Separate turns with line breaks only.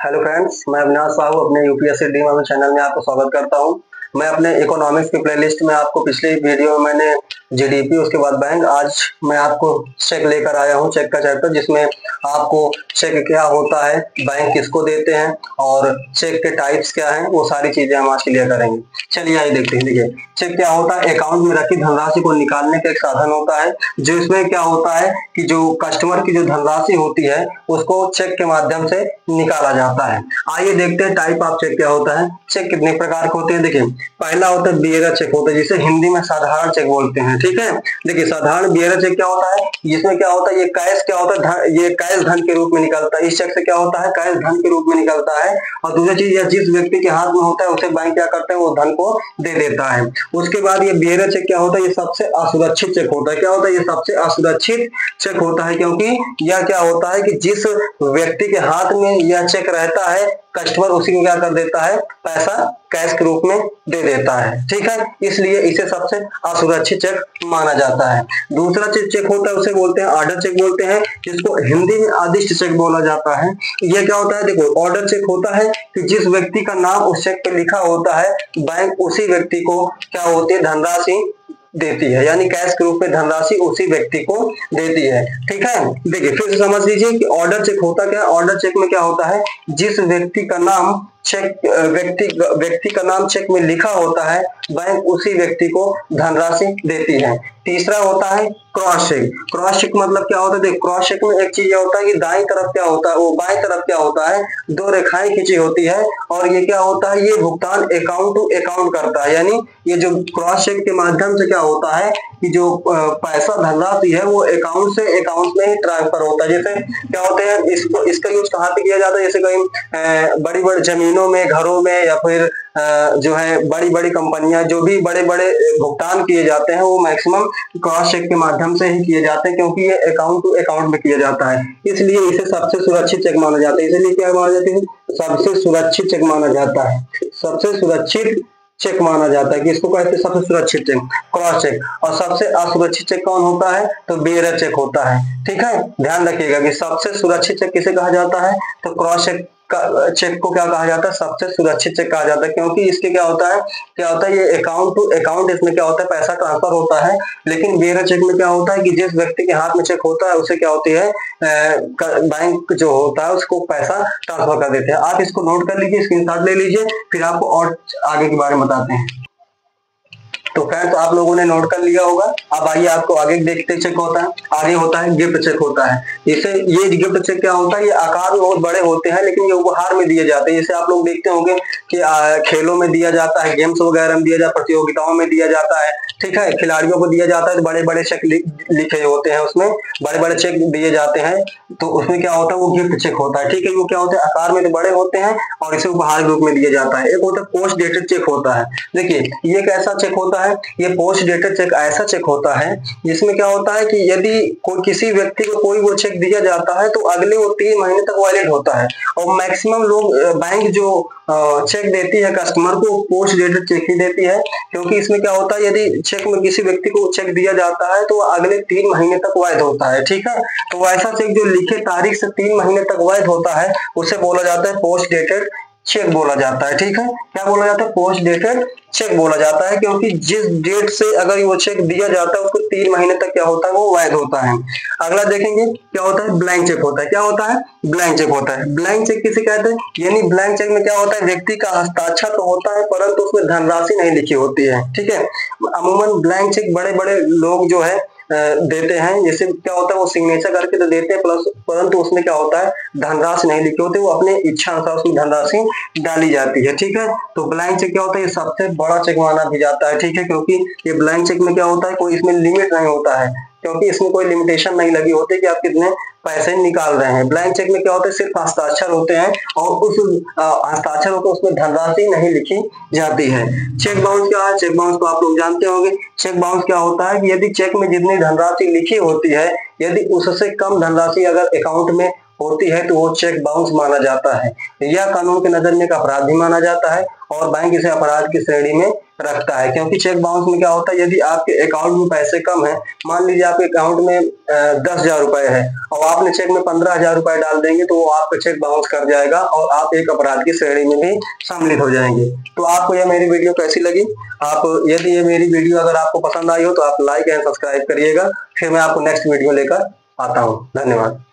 Hello friends, मैं अविनाश साहू अपने UPSC dream channel में आपको स्वागत करता हूं। मैं अपने इकोनॉमिक्स की प्लेलिस्ट में आपको पिछले वीडियो में मैंने जीडीपी उसके बाद बैंक, आज मैं आपको चेक लेकर आया हूं, चेक का चैप्टर, जिसमें आपको चेक क्या होता है, बैंक किसको देते हैं और चेक के टाइप्स क्या हैं, वो सारी चीजें हम आज क्लियर करेंगे। चलिए आइए देखते हैं। देखिए, चेक क्या होता है? अकाउंट में रखी धनराशि को निकालने का एक साधन होता है, जो इसमें क्या होता है कि जो कस्टमर की जो धनराशि होती है उसको चेक के माध्यम से निकाला जाता है। आइए देखते हैं टाइप ऑफ चेक क्या होता है। चेक कितने प्रकार के होते हैं? देखिए, पहला होता है बियरर चेक होता है, जिसे हिंदी में साधारण चेक बोलते हैं। ठीक है, देखिए साधारण बियरर चेक क्या होता है, जिसमें क्या होता है, ये कैश क्या होता है, ये कैश धन के रूप में निकलता है। इस चेक से क्या होता है, कैश धन के रूप में निकलता है। और दूसरी चीज, यह जिस व्यक्ति के हाथ में होता है उसे बैंक क्या करते हैं, वो धन को दे देता है। उसके बाद ये बियरर चेक क्या होता है, ये सबसे असुरक्षित चेक होता है। क्या होता है, ये सबसे असुरक्षित चेक होता है, क्योंकि यह क्या होता है कि जिस व्यक्ति के हाथ में यह चेक रहता है, कस्टमर उसी को क्या कर देता है, पैसा कैश के रूप में दे देता है। ठीक है, इसलिए इसे सबसे असुरक्षित चेक माना जाता है। दूसरा चेक होता है, उसे बोलते हैं ऑर्डर चेक बोलते हैं, जिसको हिंदी में आदिष्ट चेक बोला जाता है। यह क्या होता है, देखो ऑर्डर चेक होता है कि जिस व्यक्ति का नाम उस चेक पे लिखा होता है, बैंक उसी व्यक्ति को क्या होती है, धनराशि देती है, यानी कैश के रूप में धनराशि उसी व्यक्ति को देती है। ठीक है, देखिए फिर से समझ लीजिए कि ऑर्डर चेक होता क्या है। ऑर्डर चेक में क्या होता है, जिस व्यक्ति का नाम चेक व्यक्ति का नाम चेक में लिखा होता है, बैंक उसी व्यक्ति को धनराशि देती है। तीसरा होता है क्रॉस चेक। क्रॉस चेक मतलब क्या होता है, देखो क्रॉस चेक में एक चीज होता है कि दाईं तरफ क्या होता है, वो बाईं तरफ क्या होता है, दो रेखाएं खींची होती है, और ये क्या होता है, ये भुगतान अकाउंट टू अकाउंट करता है। यानी ये जो क्रॉस चेक के माध्यम से क्या होता है कि जो पैसा धनराशि है वो अकाउंट से अकाउंट में ही ट्रांसफर होता है। जैसे क्या होते हैं, इसको इसका यूज कहाँ पे किया जाता है, जैसे कहीं बड़ी बड़ी जमीनों में, घरों में, या फिर जो है बड़ी बड़ी कंपनियां, जो भी बड़े बड़े भुगतान किए जाते हैं वो मैक्सिमम क्रॉस चेक के माध्यम से ही किए जाते हैं, क्योंकि ये अकाउंट टू अकाउंट में किया जाता है, इसलिए इसे सबसे सुरक्षित चेक माना जाता है। इसलिए क्या माना जाता है, सबसे सुरक्षित चेक माना जाता है, सबसे सुरक्षित चेक माना जाता है कि इसको कहते हैं सबसे सुरक्षित चेक, क्रॉस चेक। और सबसे असुरक्षित चेक कौन होता है, तो बेयरर चेक होता है। ठीक है, ध्यान रखिएगा कि सबसे सुरक्षित चेक किसे कहा जाता है, तो क्रॉस चेक चेक को क्या कहा जाता है, सबसे सुरक्षित चेक कहा जाता है, क्योंकि इसके क्या होता है, ये अकाउंट टू अकाउंट, इसमें क्या होता है, पैसा ट्रांसफर होता है। लेकिन बेयरर चेक में क्या होता है कि जिस व्यक्ति के हाथ में चेक होता है उसे क्या होती है, बैंक जो होता है उसको पैसा ट्रांसफर कर देते हैं। आप इसको नोट कर लीजिए, स्क्रीनशॉट ले लीजिए, फिर आपको और आगे के बारे में बताते हैं। तो फ्रेंड्स, आप लोगों ने नोट कर लिया होगा। अब आइए आपको आगे देखते चेक होता है। आगे होता है गिफ्ट चेक होता है। इसे ये गिफ्ट चेक क्या होता है, ये आकार में बहुत बड़े होते हैं, लेकिन ये उपहार में दिए जाते हैं। जैसे आप लोग देखते होंगे कि खेलों में दिया जाता है, गेम्स वगैरह में दिया जाता है, प्रतियोगिताओं में दिया जाता है। ठीक है, खिलाड़ियों को दिया जाता है, तो बड़े बड़े चेक लिखे होते हैं, उसमें बड़े बड़े चेक दिए जाते हैं, तो उसमें क्या होता है, वो गिफ्ट चेक होता है। ठीक है, वो क्या होता है, आकार में तो बड़े होते हैं और इसे उपहार के रूप में दिया जाता है। एक होता है पोस्ट डेटेड चेक होता है। देखिए ये कैसा चेक होता है, ये पोस्ट डेटेड चेक ऐसा चेक होता है जिसमें क्या होता है कि यदि कोई किसी व्यक्ति को कोई वो चेक दिया जाता है तो अगले वो 3 महीने तक वैलिड होता है। और मैक्सिमम लोग बैंक जो चेक देती है कस्टमर को, पोस्ट डेटेड चेक ही देती है, क्योंकि इसमें क्या होता है, यदि चेक में किसी व्यक्ति को चेक दिया जाता है तो अगले 3 महीने तक वैध होता है। ठीक है, तो ऐसा चेक जो लिखे तारीख से 3 महीने तक वैध होता है उसे बोला जाता है पोस्ट डेटेड चेक बोला जाता है। ठीक है, क्या बोला जाता है, पोस्ट डेटेड चेक बोला जाता है, क्योंकि जिस डेट से अगर वो चेक दिया जाता है उसको 3 महीने तक क्या होता है, वो वैध होता है। अगला देखेंगे क्या होता है, ब्लैंक चेक होता है। क्या होता है, ब्लैंक चेक होता है। ब्लैंक चेक किसे कहते हैं, यानी ब्लैंक चेक में क्या होता है, व्यक्ति का हस्ताक्षर तो होता है परंतु उसमें धनराशि नहीं लिखी होती है। ठीक है, अमूमन ब्लैंक चेक बड़े बड़े लोग जो है देते हैं, जैसे क्या होता है वो सिग्नेचर करके तो देते हैं, प्लस परंतु उसमें क्या होता है, धनराशि नहीं लिखी होती, वो अपने इच्छा अनुसार उसमें धनराशि डाली जाती है। ठीक है, तो ब्लैंक चेक क्या होता है, ये सबसे बड़ा चेक माना भी जाता है। ठीक है, क्योंकि ये ब्लैंक चेक में क्या होता है, कोई इसमें लिमिट नहीं होता है, क्योंकि इसमें कोई लिमिटेशन नहीं लगी होती कि आप कितने पैसे निकाल रहे हैं। ब्लैंक चेक में क्या होता है, सिर्फ हस्ताक्षर होते हैं और उस हस्ताक्षर होकर उसमें धनराशि नहीं लिखी जाती है। चेक बाउंस क्या है, चेक बाउंस को आप लोग जानते होंगे। चेक बाउंस क्या होता है कि यदि चेक में जितनी धनराशि लिखी होती है, यदि उससे कम धनराशि अगर अकाउंट में होती है तो वो चेक बाउंस माना जाता है। यह कानून के नजर में एक अपराध भी माना जाता है और बैंक इसे अपराध की श्रेणी में रखता है, क्योंकि चेक बाउंस में क्या होता है, यदि आपके अकाउंट में पैसे कम है, मान लीजिए आपके अकाउंट में 10,000 रुपए है और आपने चेक में 15,000 रुपए डाल देंगे तो वो आपका चेक बाउंस कर जाएगा और आप एक अपराध की श्रेणी में भी सम्मिलित हो जाएंगे। तो आपको यह मेरी वीडियो कैसी लगी? आप यदि ये मेरी वीडियो अगर आपको पसंद आई हो तो आप लाइक एंड सब्सक्राइब करिएगा। फिर मैं आपको नेक्स्ट वीडियो लेकर आता हूँ। धन्यवाद।